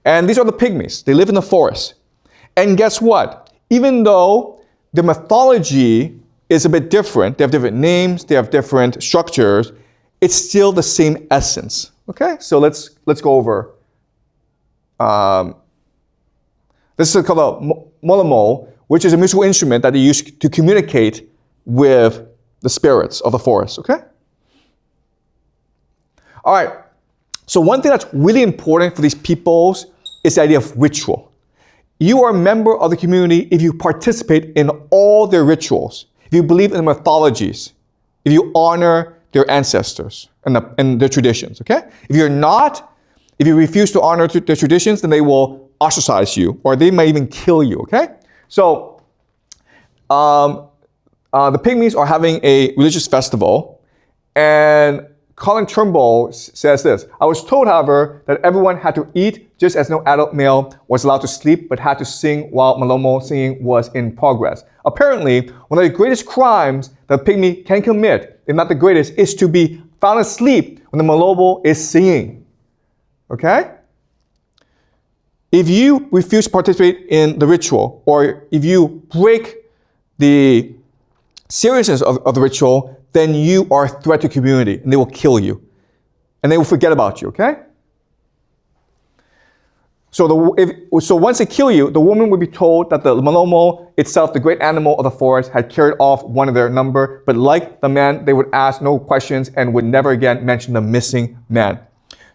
And these are the pygmies. They live in the forest. And guess what? Even though the mythology is a bit different, they have different names, they have different structures, it's still the same essence. Okay, so let's go over. This is called a molemo, which is a musical instrument that they use to communicate with the spirits of the forest. Okay. All right. So one thing that's really important for these peoples is the idea of ritual. You are a member of the community if you participate in all their rituals, if you believe in the mythologies, if you honor their ancestors and their traditions, okay? If you're not, if you refuse to honor their traditions, then they will ostracize you, or they may even kill you, okay? So, the Pygmies are having a religious festival, and Colin Turnbull says this: I was told, however, that everyone had to eat just as no adult male was allowed to sleep but had to sing while Maloma singing was in progress. Apparently, one of the greatest crimes that a pygmy can commit, if not the greatest, is to be found asleep when the Maloma is singing. Okay? If you refuse to participate in the ritual, or if you break the seriousness of the ritual, then you are a threat to community, and they will kill you. And they will forget about you, okay? So once they kill you, the woman would be told that the Malomo itself, the great animal of the forest, had carried off one of their number, but like the man, they would ask no questions and would never again mention the missing man.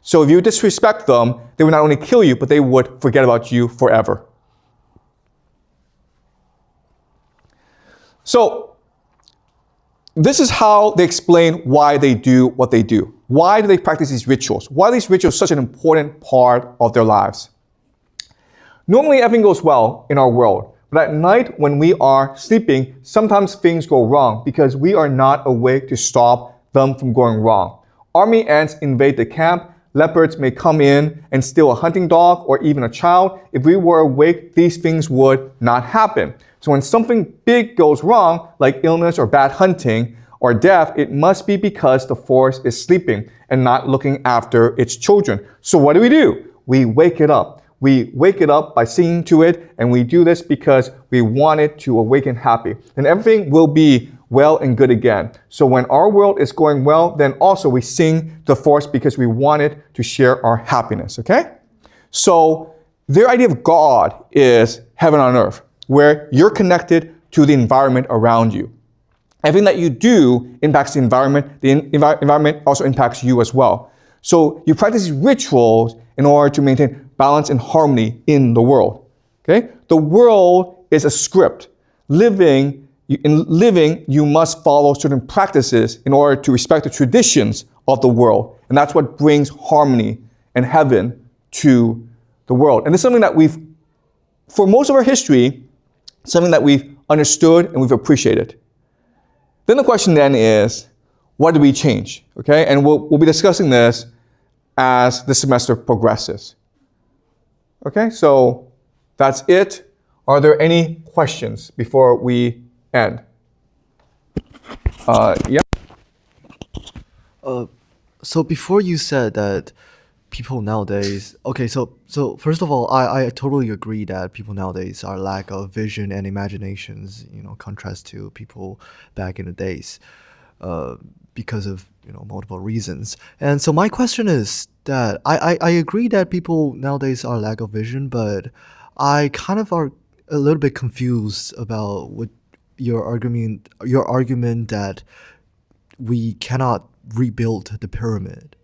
So if you disrespect them, they would not only kill you, but they would forget about you forever. So this is how they explain why they do what they do. Why do they practice these rituals? Why are these rituals such an important part of their lives? Normally everything goes well in our world, but at night when we are sleeping, sometimes things go wrong because we are not awake to stop them from going wrong. Army ants invade the camp, leopards may come in and steal a hunting dog or even a child. If we were awake, these things would not happen. So when something big goes wrong, like illness or bad hunting or death, it must be because the forest is sleeping and not looking after its children. So what do? We wake it up. We wake it up by singing to it, and we do this because we want it to awaken happy. And everything will be well and good again. So when our world is going well, then also we sing the forest because we want it to share our happiness, okay? So their idea of God is heaven on earth, where you're connected to the environment around you. Everything that you do impacts the environment. The environment also impacts you as well. So you practice these rituals in order to maintain balance and harmony in the world. Okay? The world is a script. In living, you must follow certain practices in order to respect the traditions of the world. And that's what brings harmony and heaven to the world. And it's something that for most of our history, something that we've understood and we've appreciated. Then the question then is, what do we change? Okay, and we'll be discussing this as the semester progresses. Okay, so that's it. Are there any questions before we end? Yeah. So before you said that people nowadays, okay, so first of all, I totally agree that people nowadays are lack of vision and imaginations, contrast to people back in the days, because of multiple reasons. And so my question is that I agree that people nowadays are lack of vision, but I kind of are a little bit confused about what your argument that we cannot rebuild the pyramid.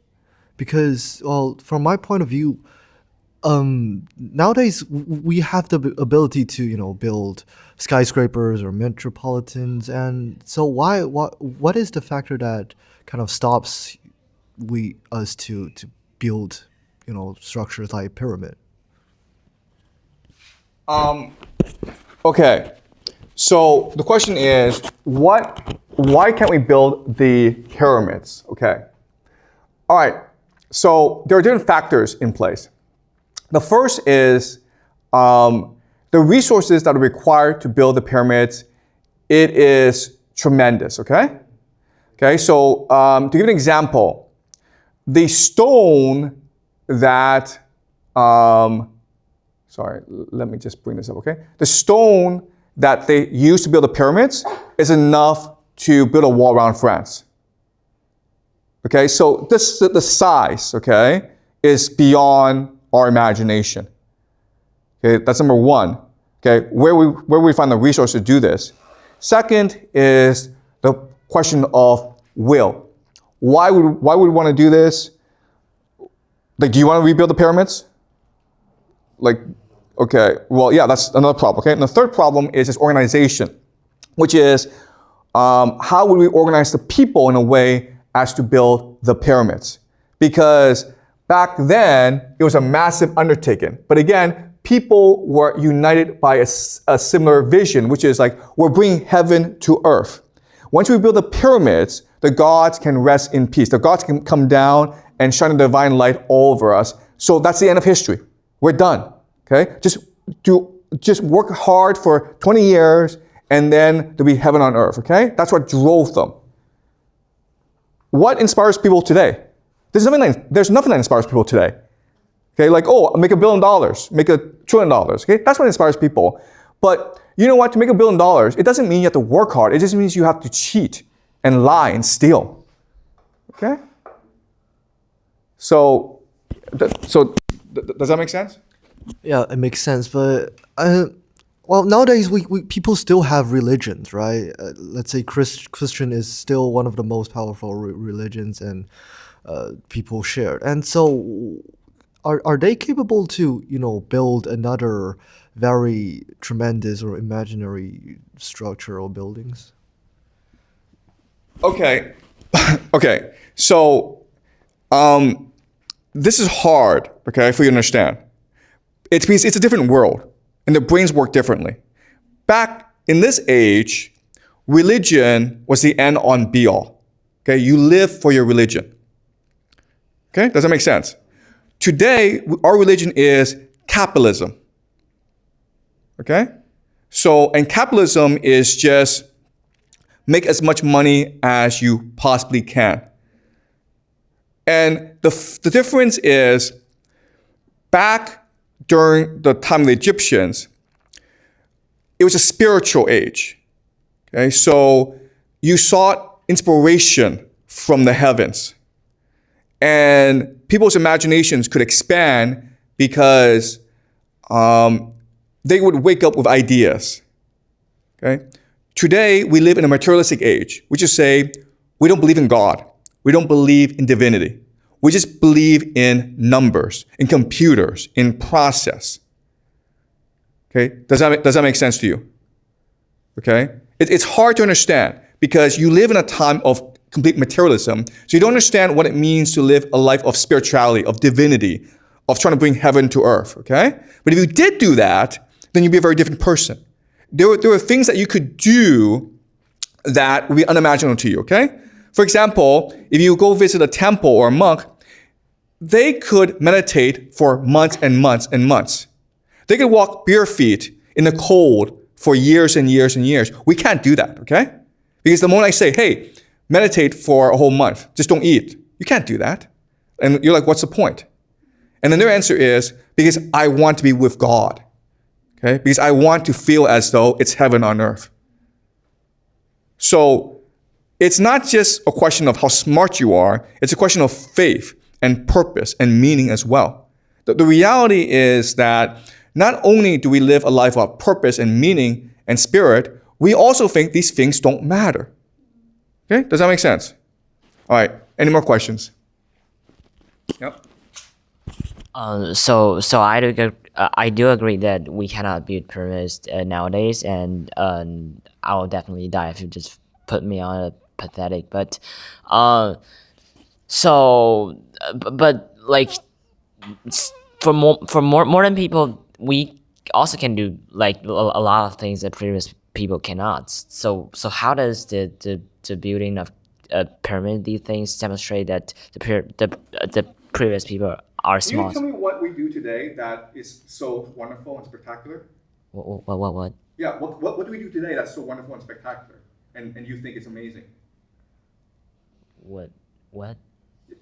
Because, well, from my point of view, nowadays we have the ability to, build skyscrapers or metropolitans, and so what is the factor that kind of stops us to build, structures like pyramid? Okay, so the question is, why can't we build the pyramids? Okay, all right. So there are different factors in place. The first is the resources that are required to build the pyramids. It is tremendous, okay? Okay, so to give an example, the stone that sorry, let me just bring this up, okay? The stone that they used to build the pyramids is enough to build a wall around France. Okay, so the size, okay, is beyond our imagination. Okay, that's number one. Okay, where we find the resource to do this. Second is the question of will. Why would we want to do this? Like, do you want to rebuild the pyramids? Like, okay, well, yeah, that's another problem. Okay, and the third problem is this organization, which is how would we organize the people in a way as to build the pyramids? Because back then, it was a massive undertaking. But again, people were united by a similar vision, which is like, we're bringing heaven to earth. Once we build the pyramids, the gods can rest in peace. The gods can come down and shine a divine light all over us. So that's the end of history. We're done. Okay? Just work hard for 20 years, and then there'll be heaven on earth. Okay? That's what drove them. What inspires people today? There's nothing that inspires people today. Okay, like, oh, make $1 billion, make $1 trillion. Okay, that's what inspires people. But you know what? To make $1 billion, it doesn't mean you have to work hard. It just means you have to cheat and lie and steal. Okay. So does that make sense? Yeah, it makes sense. But well, nowadays we people still have religions, right? Let's say Christian is still one of the most powerful religions, and people share. And so, are they capable to build another very tremendous or imaginary structure or buildings? Okay, okay. So this is hard. Okay, for you to understand. It's because it's a different world, and the brains work differently. Back in this age, religion was the end on be all. Okay, you live for your religion. Okay, does that make sense? Today, our religion is capitalism. Okay, so and capitalism is just make as much money as you possibly can. And the difference is back during the time of the Egyptians, it was a spiritual age. Okay, so you sought inspiration from the heavens. And people's imaginations could expand because they would wake up with ideas. Okay? Today, we live in a materialistic age, which is say, we don't believe in God. We don't believe in divinity. We just believe in numbers, in computers, in process. Okay? Does that make sense to you? Okay? It's hard to understand because you live in a time of complete materialism, so you don't understand what it means to live a life of spirituality, of divinity, of trying to bring heaven to earth, okay? But if you did do that, then you'd be a very different person. There were things that you could do that would be unimaginable to you, okay? For example, if you go visit a temple or a monk, they could meditate for months and months and months. They could walk bare feet in the cold for years and years and years. We can't do that, okay? Because the moment I say, hey, meditate for a whole month, just don't eat, you can't do that. And you're like, what's the point? And then their answer is, because I want to be with God. Okay? Because I want to feel as though it's heaven on earth. So it's not just a question of how smart you are, it's a question of faith and purpose and meaning as well. The reality is that not only do we live a life of purpose and meaning and spirit, we also think these things don't matter. Okay? Does that make sense? All right. Any more questions? Yep. So I do agree that we cannot build pyramids nowadays, and I will definitely die if you just put me on a pathetic. But like for more modern people, we also can do like a lot of things that previous people cannot. So how does the building of a pyramid, these things demonstrate that the previous people are smart? Can you tell me what we do today that is so wonderful and spectacular? What? Yeah, what do we do today that's so wonderful and spectacular, and you think it's amazing? What?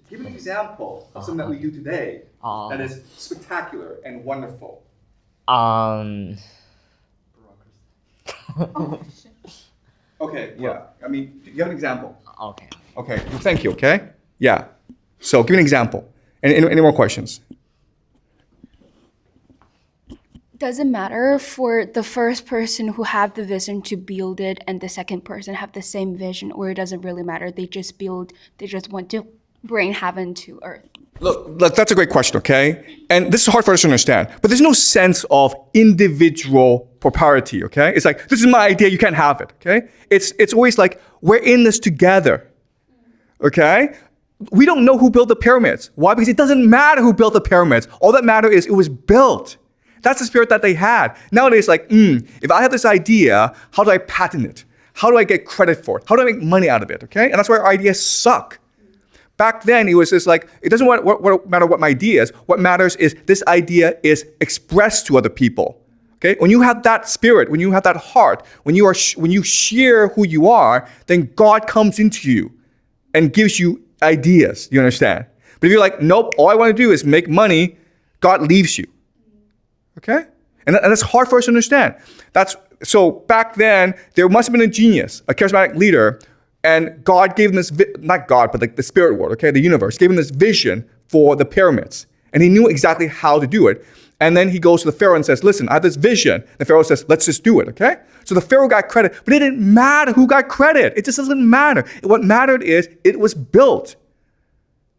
Give me an example of something that we do today that is spectacular and wonderful. Um, Okay, yeah. I mean, you have an example. okay. Okay, well, thank you, okay? Yeah. So give me an example. Any more questions? Does it matter for the first person who have the vision to build it and the second person have the same vision, or it doesn't really matter? They just want to bring heaven to earth. Look, that's a great question, okay? And this is hard for us to understand, but there's no sense of individual propriety, okay? It's like, this is my idea, you can't have it, okay? It's always like, we're in this together, okay? We don't know who built the pyramids. Why? Because it doesn't matter who built the pyramids. All that matters is it was built. That's the spirit that they had. Nowadays, like, if I have this idea, how do I patent it? How do I get credit for it? How do I make money out of it, okay? And that's why our ideas suck. Back then, it was just like, it doesn't matter what my idea is. What matters is this idea is expressed to other people. Okay? When you have that spirit, when you have that heart, when you share who you are, then God comes into you and gives you ideas. You understand? But if you're like, nope, all I want to do is make money, God leaves you. Okay? And that's hard for us to understand. So back then, there must have been a genius, a charismatic leader. And God gave him this, not God, but like the spirit world, okay, the universe, gave him this vision for the pyramids. And he knew exactly how to do it. And then he goes to the Pharaoh and says, listen, I have this vision. The Pharaoh says, let's just do it, okay? So the Pharaoh got credit, but it didn't matter who got credit. It just doesn't matter. What mattered is it was built.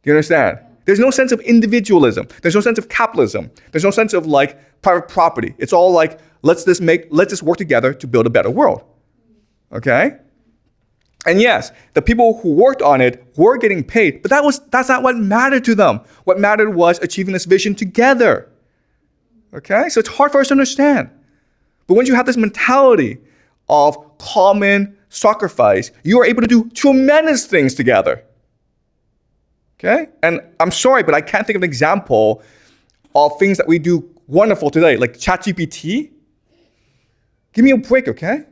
Do you understand? There's no sense of individualism. There's no sense of capitalism. There's no sense of like private property. It's all like, let's just work together to build a better world, okay? And yes, the people who worked on it were getting paid, but that's not what mattered to them. What mattered was achieving this vision together. Okay? So it's hard for us to understand. But when you have this mentality of common sacrifice, you are able to do tremendous things together. Okay? And I'm sorry, but I can't think of an example of things that we do wonderful today, like ChatGPT. Give me a break, okay?